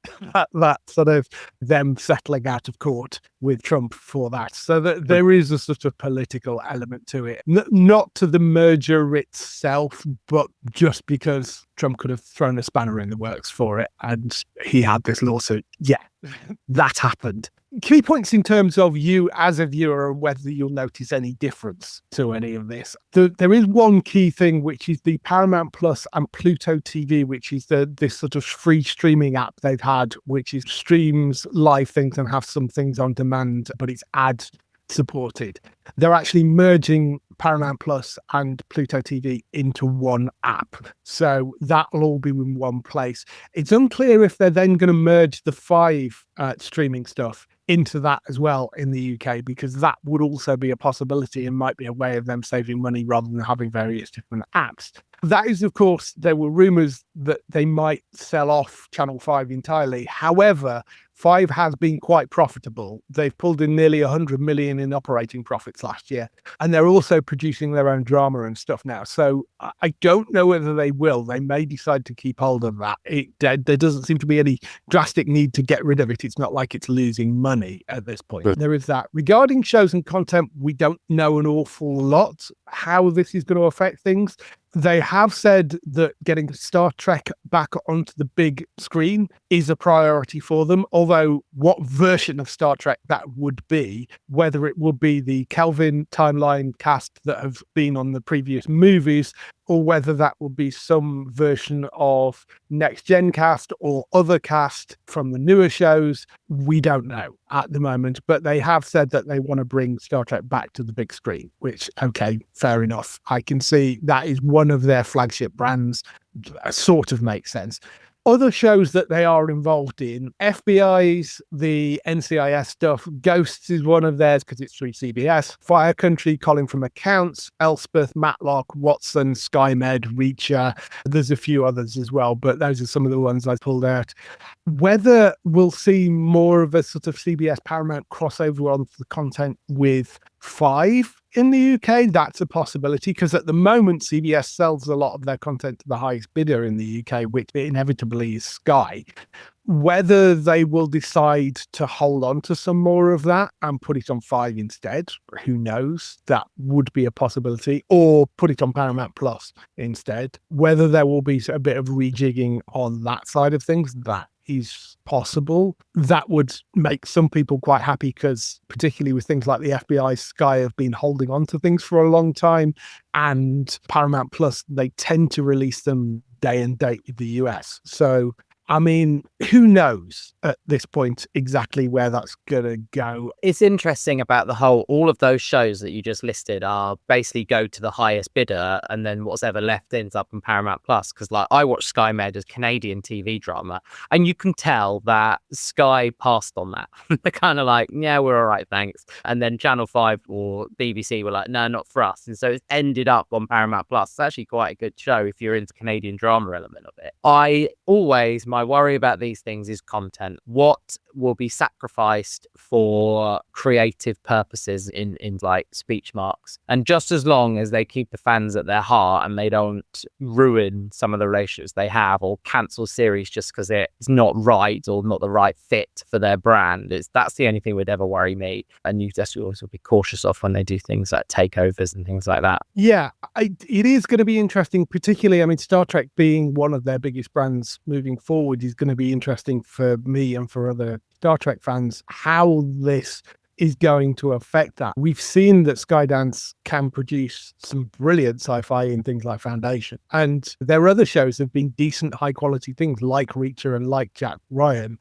that sort of them settling out of court with Trump for that. So that there is a sort of political element to it. Not to the merger itself, but just because Trump could have thrown a spanner in the works for it and he had this lawsuit. Yeah, that happened. Key points in terms of you as a viewer and whether you'll notice any difference to any of this. There is one key thing, which is the Paramount Plus and Pluto TV, which is this sort of free streaming app they've had, which is streams live things and have some things on demand, but it's ad supported. They're actually merging Paramount Plus and Pluto TV into one app. So that'll all be in one place. It's unclear if they're then going to merge the 5 streaming stuff into that as well in the UK, because that would also be a possibility and might be a way of them saving money rather than having various different apps. That is, of course, there were rumours that they might sell off Channel 5 entirely. However, 5 has been quite profitable. They've pulled in nearly 100 million in operating profits last year. And they're also producing their own drama and stuff now. So I don't know whether they will. They may decide to keep hold of that. There doesn't seem to be any drastic need to get rid of it. It's not like it's losing money at this point. But there is that. Regarding shows and content, we don't know an awful lot how this is going to affect things. They have said that getting Star Trek back onto the big screen is a priority for them, although what version of Star Trek that would be, whether it will be the Kelvin timeline cast that have been on the previous movies, or whether that will be some version of Next Gen cast or other cast from the newer shows, we don't know at the moment. But they have said that they want to bring Star Trek back to the big screen, which, okay, fair enough. I can see that is one of their flagship brands, sort of makes sense. Other shows that they are involved in, FBI's, the NCIS stuff, Ghosts is one of theirs because it's through CBS, Fire Country, Calling from Accounts, Elspeth, Matlock, Watson, SkyMed, Reacher. There's a few others as well, but those are some of the ones I pulled out. Whether we'll see more of a sort of CBS Paramount crossover on the content with 5 in the UK, that's a possibility, because at the moment CBS sells a lot of their content to the highest bidder in the UK, which inevitably is Sky. Whether they will decide to hold on to some more of that and put it on 5 instead, who knows? That would be a possibility. Or put it on Paramount Plus instead. Whether there will be a bit of rejigging on that side of things, that is possible. That would make some people quite happy, because particularly with things like the FBI, Sky have been holding on to things for a long time, and Paramount Plus, they tend to release them day and date with the US. So I mean, who knows at this point exactly where that's going to go. It's interesting about all of those shows that you just listed are basically go to the highest bidder, and then what's ever left ends up in Paramount Plus. Because like I watched SkyMed as Canadian TV drama, and you can tell that Sky passed on that. They're kind of like, yeah, we're all right, thanks. And then Channel 5 or BBC were like, no, not for us. And so it ended up on Paramount Plus. It's actually quite a good show if you're into Canadian drama element of it. My worry about these things is content. What will be sacrificed for creative purposes in like speech marks? And just as long as they keep the fans at their heart and they don't ruin some of the relationships they have or cancel series just because it's not right or not the right fit for their brand, that's the only thing would ever worry me. And you just also be cautious of when they do things like takeovers and things like that. Yeah, it is going to be interesting, particularly, I mean, Star Trek being one of their biggest brands moving forward is going to be interesting for me and for other Star Trek fans, how this is going to affect that. We've seen that Skydance can produce some brilliant sci-fi in things like Foundation. And there are other shows that have been decent, high quality things like Reacher and like Jack Ryan.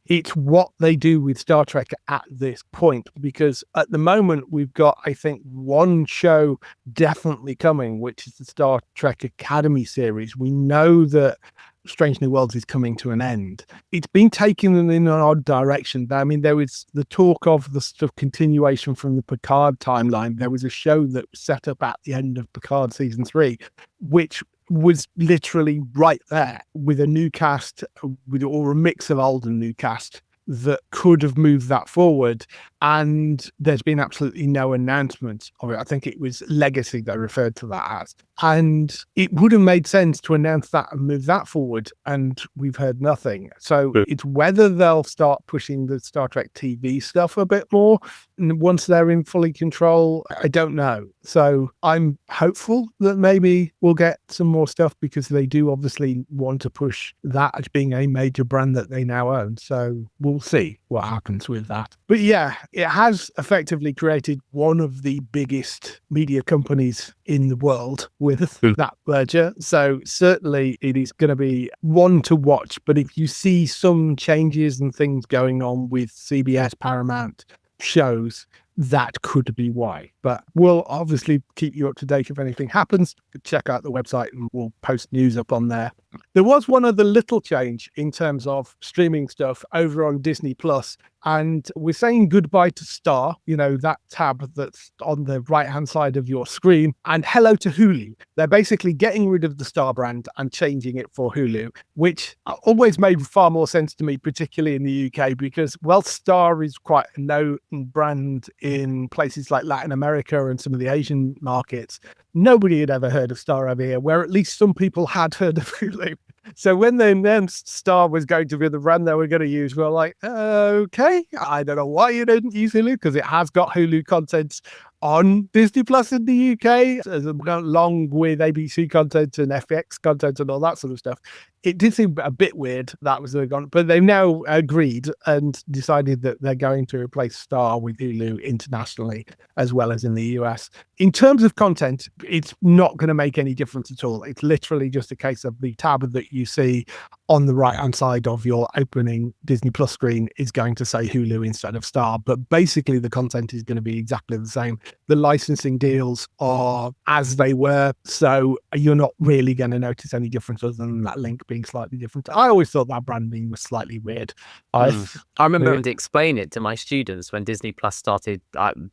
It's what they do with Star Trek at this point, because at the moment we've got, I think, one show definitely coming, which is the Star Trek Academy series. We know that Strange New Worlds is coming to an end. It's been taken in an odd direction. I mean, there was the talk of the sort of continuation from the Picard timeline. There was a show that was set up at the end of Picard season 3, which was literally right there with a new cast, or a mix of old and new cast that could have moved that forward. And there's been absolutely no announcement of it. I think it was Legacy they referred to that as. And it would have made sense to announce that and move that forward. And we've heard nothing. So it's whether they'll start pushing the Star Trek TV stuff a bit more. And once they're in fully control, I don't know. So I'm hopeful that maybe we'll get some more stuff, because they do obviously want to push that as being a major brand that they now own. So we'll see what happens with that. But yeah, it has effectively created one of the biggest media companies in the world with that merger. So certainly it is going to be one to watch. But if you see some changes and things going on with CBS, Paramount shows, that could be why. But we'll obviously keep you up to date if anything happens. Check out the website and we'll post news up on there There was one other little change in terms of streaming stuff over on Disney Plus. And we're saying goodbye to Star, that tab that's on the right-hand side of your screen, and hello to Hulu. They're basically getting rid of the Star brand and changing it for Hulu, which always made far more sense to me, particularly in the UK, because, well, Star is quite a known brand in places like Latin America and some of the Asian markets. Nobody had ever heard of Star over here, where at least some people had heard of Hulu. So when they announced Star was going to be the brand they were going to use, we're like, okay, I don't know why you didn't use Hulu, because it has got Hulu content on Disney Plus in the UK, along with ABC content and FX content and all that sort of stuff. It did seem a bit weird that was gone, but they've now agreed and decided that they're going to replace Star with Hulu internationally as well as in the US. In terms of content, it's not going to make any difference at all. It's literally just a case of the tab that you see on the right-hand side of your opening Disney Plus screen is going to say Hulu instead of Star, but basically the content is going to be exactly the same. The licensing deals are as they were, so you're not really going to notice any difference other than that link being slightly different. I always thought that branding was slightly weird. I remember having to explain it to my students when Disney Plus started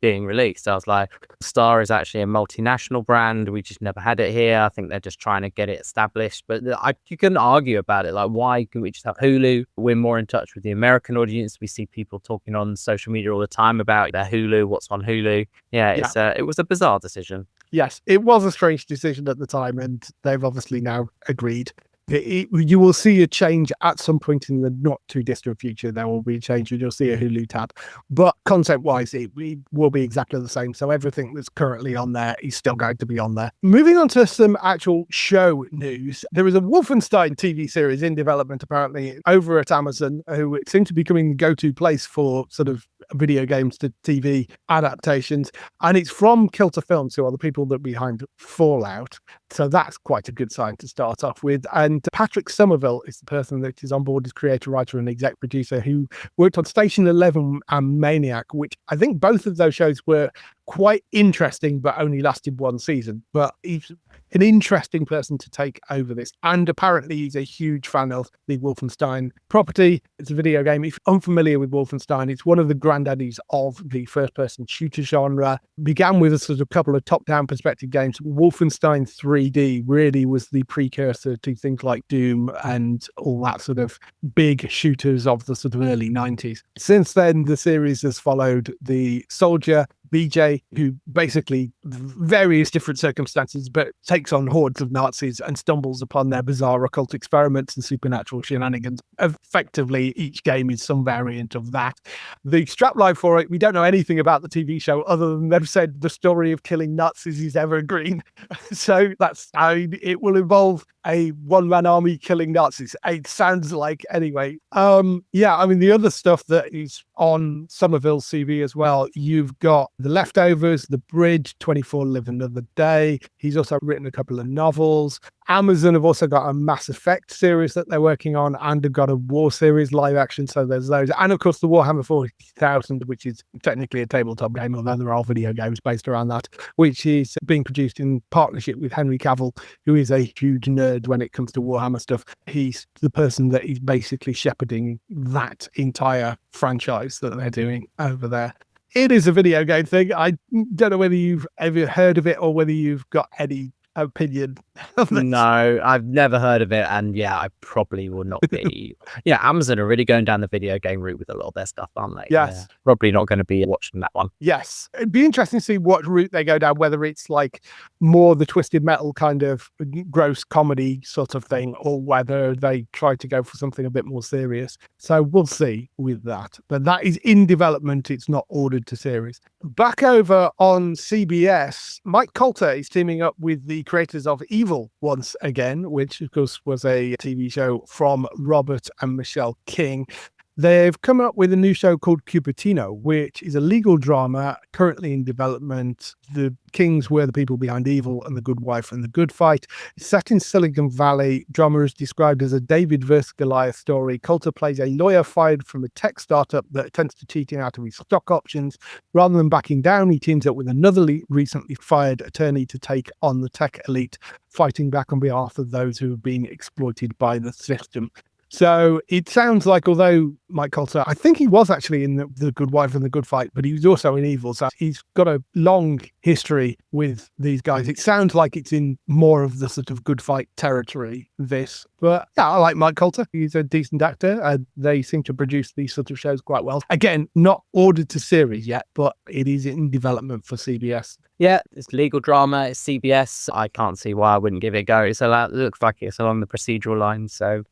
being released. I was like, Star is actually a multinational brand. We just never had it here. I think they're just trying to get it established. But you can argue about it. Like, why can we just have Hulu? We're more in touch with the American audience. We see people talking on social media all the time about their Hulu, what's on Hulu. It was a bizarre decision. Yes, it was a strange decision at the time, and they've obviously now agreed. You will see a change at some point in the not too distant future. There will be a change and you'll see a Hulu tab, but content wise it will be exactly the same, so everything that's currently on there is still going to be on there. Moving on to some actual show news, there is a Wolfenstein TV series in development apparently over at Amazon, who seem to be becoming the go-to place for sort of video games to TV adaptations, and it's from Kilter Films, who are the people that are behind Fallout, so that's quite a good sign to start off with. And Patrick Somerville is the person that is on board as creator, writer and exec producer, who worked on Station 11 and Maniac, which I think both of those shows were quite interesting but only lasted one season. But he's an interesting person to take over this, and apparently he's a huge fan of the Wolfenstein property. It's a video game. If you're unfamiliar with Wolfenstein, it's one of the granddaddies of the first-person shooter genre. Began with a sort of couple of top-down perspective games. Wolfenstein 3D really was the precursor to things like Doom and all that sort of big shooters of the sort of early 90s. Since then, the series has followed the soldier BJ, who basically, various different circumstances, but takes on hordes of Nazis and stumbles upon their bizarre occult experiments and supernatural shenanigans. Effectively, each game is some variant of that. The strapline for it, we don't know anything about the TV show other than they've said the story of killing Nazis is evergreen. So that's how it will involve a one-man army killing Nazis. It sounds like, anyway. The other stuff that is on Somerville's CV as well, you've got The Leftovers, The Bridge, 24 Live Another Day. He's also written a couple of novels. Amazon have also got a Mass Effect series that they're working on, and have got a War series live action, so there's those. And of course the Warhammer 40,000, which is technically a tabletop game, although there are video games based around that, which is being produced in partnership with Henry Cavill, who is a huge nerd when it comes to Warhammer stuff. He's the person that is basically shepherding that entire franchise that they're doing over there. It is a video game thing. I don't know whether you've ever heard of it or whether you've got any opinion of this. No, I've never heard of it, and I probably will not be. Amazon are really going down the video game route with a lot of their stuff, aren't they? Yes. Probably not going to be watching that one. Yes. It'd be interesting to see what route they go down, whether it's like more the twisted metal kind of gross comedy sort of thing, or whether they try to go for something a bit more serious. So we'll see with that. But that is in development. It's not ordered to series. Back over on CBS, Mike Colter is teaming up with the creators of Evil once again, which of course was a TV show from Robert and Michelle King. They've come up with a new show called Cupertino, which is a legal drama currently in development. The kings were the people behind evil, and the good wife and the good fight. It's set in Silicon Valley. Drama is described as a David versus Goliath story. Coulter plays a lawyer fired from a tech startup that attempts to cheating out of his stock options. Rather than backing down, he teams up with another recently fired attorney to take on the tech elite, fighting back on behalf of those who have been exploited by the system. So it sounds like, although Mike Coulter, I think he was actually in the Good Wife and the Good Fight, but he was also in Evil. So he's got a long history with these guys. It sounds like it's in more of the sort of Good Fight territory, this. But yeah, I like Mike Coulter. He's a decent actor. And they seem to produce these sort of shows quite well. Again, not ordered to series yet, but it is in development for CBS. Yeah, it's legal drama. It's CBS. I can't see why I wouldn't give it a go. So that looks like it's along the procedural lines. So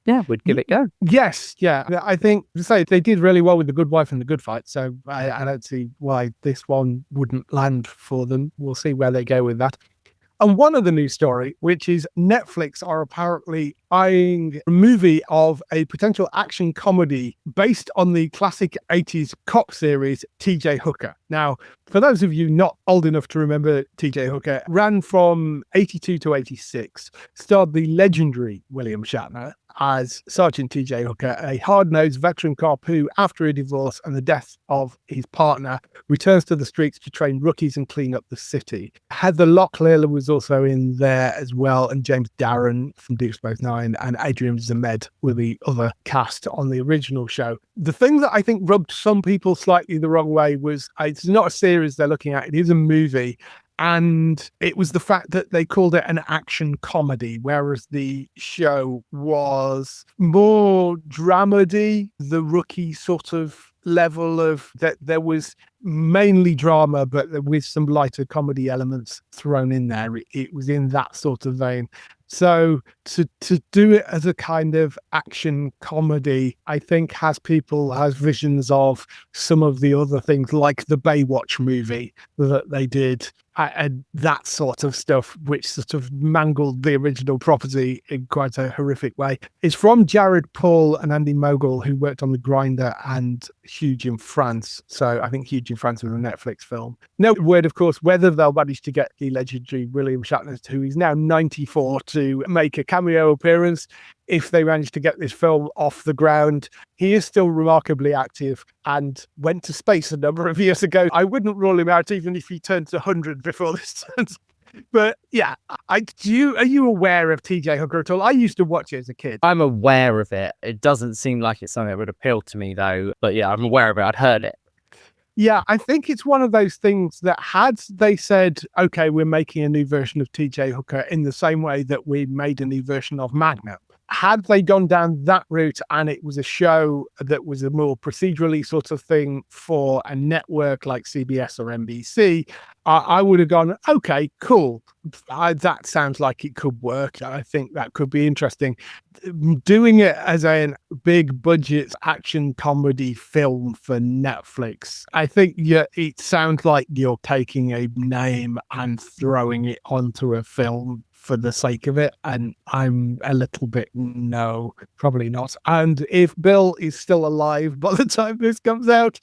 yeah, we'd give it a go. Yes, yeah. I think, to say, they did really well with The Good Wife and The Good Fight, so I don't see why this one wouldn't land for them. We'll see where they go with that. And one other news story, which is Netflix are apparently eyeing a movie of a potential action comedy based on the classic 80s cop series TJ Hooker. Now, for those of you not old enough to remember TJ Hooker, ran from 82 to 86, starred the legendary William Shatner as Sergeant TJ Hooker, a hard-nosed veteran cop who, after a divorce and the death of his partner, returns to the streets to train rookies and clean up the city. Heather Locklear was also in there as well, and James Darren from Deep Space Nine and Adrian Zemed were the other cast on the original show. The thing that I think rubbed some people slightly the wrong way was it's not a series they're looking at, it is a movie. And it was the fact that they called it an action comedy, whereas the show was more dramedy, the rookie sort of level of that. There was mainly drama, but with some lighter comedy elements thrown in there. It was in that sort of vein. So to do it as a kind of action comedy, I think has visions of some of the other things like the Baywatch movie that they did and that sort of stuff, which sort of mangled the original property in quite a horrific way. It's from Jared Paul and Andy Mogul, who worked on The Grinder and Huge in France. So I think Huge in France was a Netflix film. No word, of course, whether they'll manage to get the legendary William Shatner, who is now 94, to make a cameo appearance. If they manage to get this film off the ground, he is still remarkably active and went to space a number of years ago. I wouldn't rule him out even if he turns 100 before this turns. But yeah, are you aware of TJ Hooker at all? I used to watch it as a kid. I'm aware of it. It doesn't seem like it's something that would appeal to me though. But yeah, I'm aware of it. I'd heard it. Yeah, I think it's one of those things that had they said, okay, we're making a new version of TJ Hooker in the same way that we made a new version of Magnum. Had they gone down that route and it was a show that was a more procedurally sort of thing for a network like CBS or NBC, I would have gone, okay, cool. That sounds like it could work. I think that could be interesting. Doing it as a big budget action comedy film for Netflix, I think it sounds like you're taking a name and throwing it onto a film for the sake of it, and I'm a little bit no, probably not. And if Bill is still alive by the time this comes out,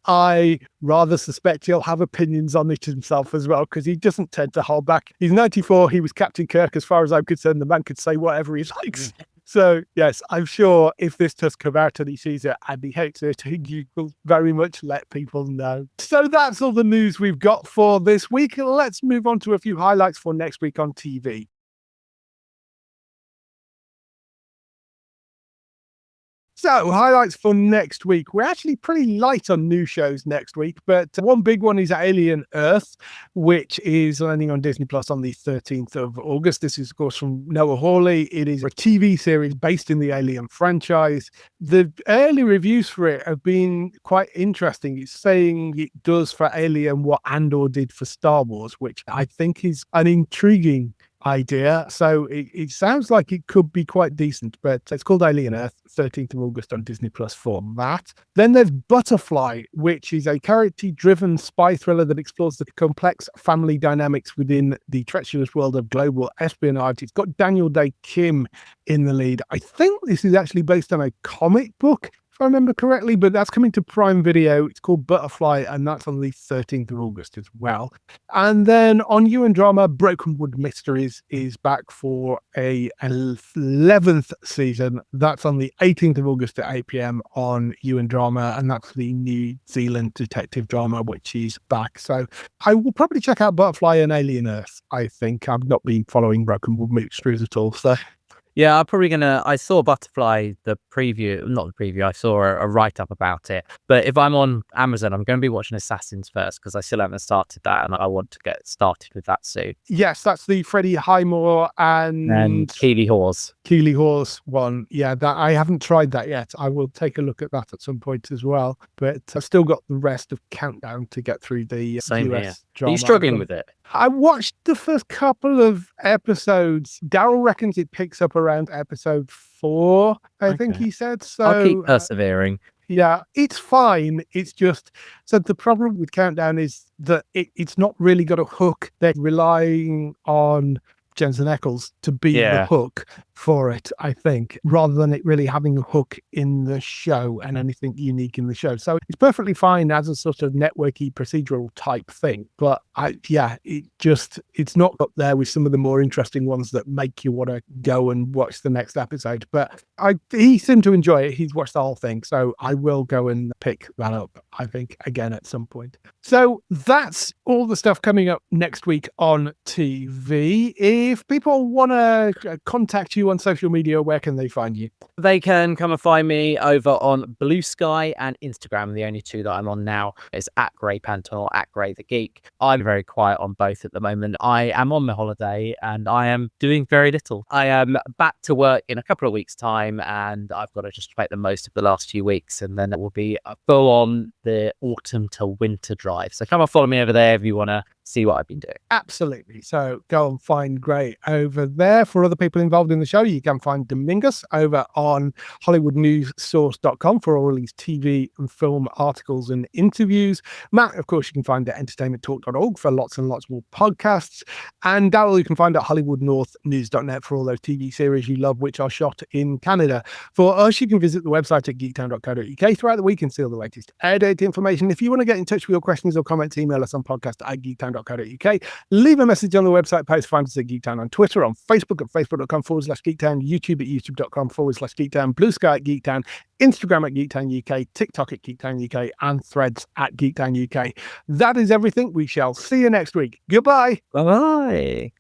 I rather suspect he'll have opinions on it himself as well, because he doesn't tend to hold back. He's 94, he was Captain Kirk. As far as I'm concerned, the man could say whatever he likes. So yes, I'm sure if this does come out and he sees it and he hates it, he will very much let people know. So that's all the news we've got for this week. Let's move on to a few highlights for next week on TV. So, highlights for next week. We're actually pretty light on new shows next week, but one big one is Alien Earth, which is landing on Disney Plus on the 13th of August. This is, of course, from Noah Hawley. It is a TV series based in the Alien franchise. The early reviews for it have been quite interesting. It's saying it does for Alien what Andor did for Star Wars, which I think is an intriguing idea. So it sounds like it could be quite decent, but it's called Alien Earth, 13th of August on Disney Plus for that. Then there's Butterfly, which is a character-driven spy thriller that explores the complex family dynamics within the treacherous world of global espionage. It's got Daniel Day Kim in the lead. I think this is actually based on a comic book, if if I remember correctly, but that's coming to Prime Video. It's called Butterfly, and that's on the 13th of August as well. And then on UN Drama, Brokenwood Mysteries is back for a 11th season. That's on the 18th of August at 8 p.m. on UN Drama, and that's the New Zealand detective drama, which is back. So I will probably check out Butterfly and Alien Earth. I think I've not been following Brokenwood Mysteries at all, so... Yeah, I'm probably I saw Butterfly, the preview, not the preview, I saw a write-up about it. But if I'm on Amazon, I'm going to be watching Assassins first, because I still haven't started that, and I want to get started with that soon. Yes, that's the Freddie Highmore and Keely Hawes. Keely Hawes one. Yeah, that I haven't tried that yet. I will take a look at that at some point as well. But I've still got the rest of Countdown to get through the Same US here. drama. Are you struggling with it? I watched the first couple of episodes. Daryl reckons it picks up around episode 4, I think he said. So I'll keep persevering. Yeah, it's fine. It's just, so the problem with Countdown is that it's not really got a hook. They're relying on Jensen Ackles to be the hook for it, I think, rather than it really having a hook in the show and anything unique in the show. So it's perfectly fine as a sort of networky procedural type thing. But it's not up there with some of the more interesting ones that make you want to go and watch the next episode. But he seemed to enjoy it. He's watched the whole thing. So I will go and pick that up, I think, again at some point. So that's all the stuff coming up next week on TV. If people want to contact you on social media, where can they find you? They can come and find me over on Blue Sky and Instagram. The only two that I'm on now is at Grey Panther or at Grey the Geek. I'm very quiet on both at the moment. I am on my holiday and I am doing very little. I am back to work in a couple of weeks' time, and I've got to just make the most of the last few weeks, and then it will be full on the autumn to winter drive. So come and follow me over there if you want to see what I've been doing. Absolutely. So go and find Grey over there. For other people involved in the show, you can find Domingus over on HollywoodNewsSource.com for all these TV and film articles and interviews. Matt, of course, you can find at entertainmenttalk.org for lots and lots more podcasts. And Daryl, you can find at HollywoodNorthNews.net for all those TV series you love, which are shot in Canada. For us, you can visit the website at geektown.co.uk throughout the week and see all the latest air date information. If you want to get in touch with your questions or comments, email us on podcast@geektown.co.uk. Leave a message on the website post. Find us at Geektown on Twitter, on Facebook at facebook.com/Geektown, YouTube at youtube.com/Geektown, Blue Sky at Geektown, Instagram at Geektown UK, TikTok at Geektown UK, and Threads at Geektown UK. That is everything. We shall see you next week. Goodbye. Bye-bye.